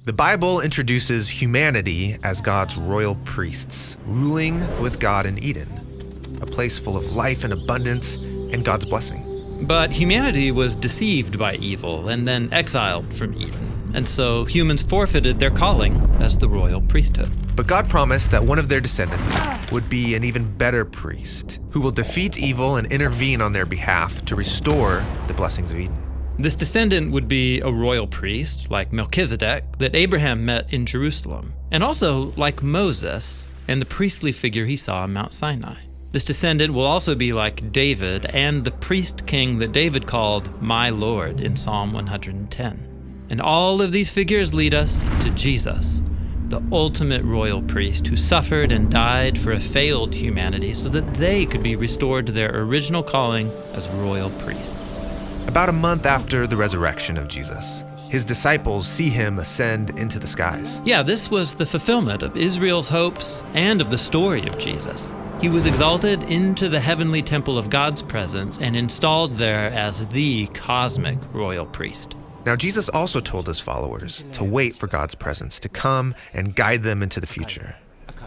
The Bible introduces humanity as God's royal priests, ruling with God in Eden, a place full of life and abundance and God's blessing. But humanity was deceived by evil and then exiled from Eden, and so humans forfeited their calling as the royal priesthood. But God promised that one of their descendants would be an even better priest, who will defeat evil and intervene on their behalf to restore the blessings of Eden. This descendant would be a royal priest, like Melchizedek, that Abraham met in Jerusalem, and also like Moses and the priestly figure he saw on Mount Sinai. This descendant will also be like David and the priest-king that David called my Lord in Psalm 110. And all of these figures lead us to Jesus, the ultimate royal priest who suffered and died for a failed humanity so that they could be restored to their original calling as royal priests. About a month after the resurrection of Jesus, his disciples see him ascend into the skies. Yeah, this was the fulfillment of Israel's hopes and of the story of Jesus. He was exalted into the heavenly temple of God's presence and installed there as the cosmic royal priest. Now, Jesus also told his followers to wait for God's presence to come and guide them into the future.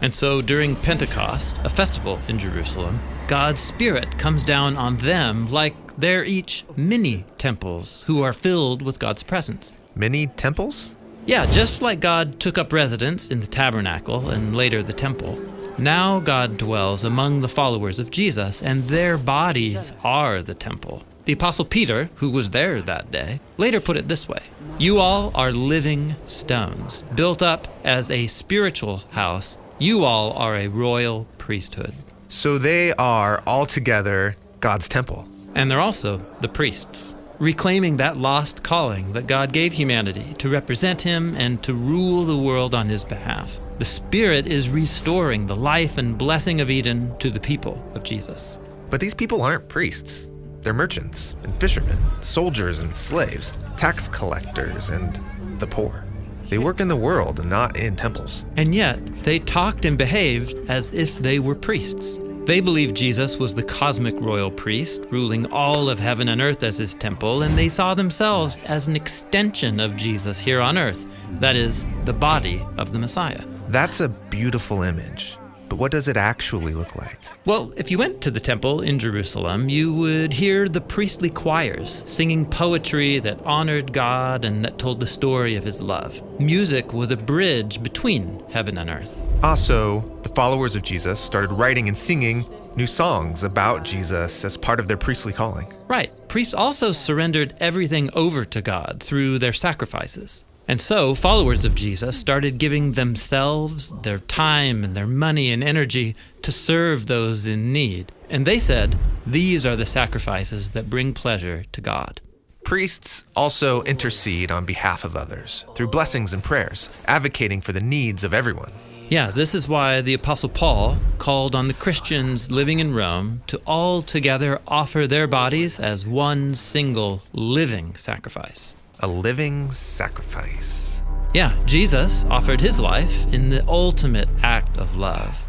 And so during Pentecost, a festival in Jerusalem, God's Spirit comes down on them like they're each mini temples who are filled with God's presence. Mini temples? Yeah, just like God took up residence in the tabernacle and later the temple, now God dwells among the followers of Jesus, and their bodies are the temple. The Apostle Peter, who was there that day, later put it this way: "You all are living stones, built up as a spiritual house. You all are a royal priesthood." So they are altogether God's temple. And they're also the priests, reclaiming that lost calling that God gave humanity to represent him and to rule the world on his behalf. The Spirit is restoring the life and blessing of Eden to the people of Jesus. But these people aren't priests. They're merchants and fishermen, soldiers and slaves, tax collectors and the poor. They work in the world and not in temples. And yet, they talked and behaved as if they were priests. They believed Jesus was the cosmic royal priest, ruling all of heaven and earth as his temple, and they saw themselves as an extension of Jesus here on earth, that is, the body of the Messiah. That's a beautiful image, but what does it actually look like? Well, if you went to the temple in Jerusalem, you would hear the priestly choirs singing poetry that honored God and that told the story of his love. Music was a bridge between heaven and earth. Also, the followers of Jesus started writing and singing new songs about Jesus as part of their priestly calling. Right. Priests also surrendered everything over to God through their sacrifices. And so followers of Jesus started giving themselves, their time and their money and energy to serve those in need. And they said, these are the sacrifices that bring pleasure to God. Priests also intercede on behalf of others through blessings and prayers, advocating for the needs of everyone. Yeah, this is why the Apostle Paul called on the Christians living in Rome to all together offer their bodies as one single living sacrifice. A living sacrifice. Yeah, Jesus offered his life in the ultimate act of love.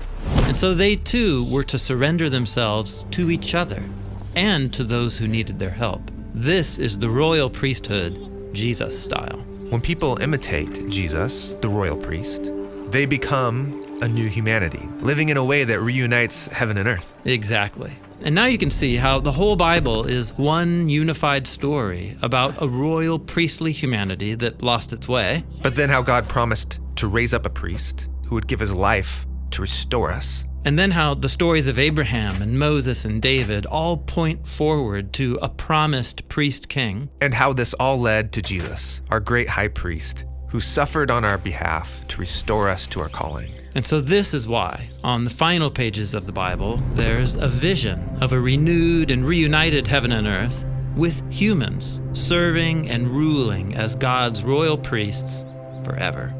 And so they too were to surrender themselves to each other and to those who needed their help. This is the royal priesthood, Jesus style. When people imitate Jesus, the royal priest, they become a new humanity, living in a way that reunites heaven and earth. Exactly. And now you can see how the whole Bible is one unified story about a royal priestly humanity that lost its way. But then how God promised to raise up a priest who would give his life to restore us. And then how the stories of Abraham and Moses and David all point forward to a promised priest king. And how this all led to Jesus, our great high priest, who suffered on our behalf to restore us to our calling. And so this is why, on the final pages of the Bible, there's a vision of a renewed and reunited heaven and earth with humans serving and ruling as God's royal priests forever.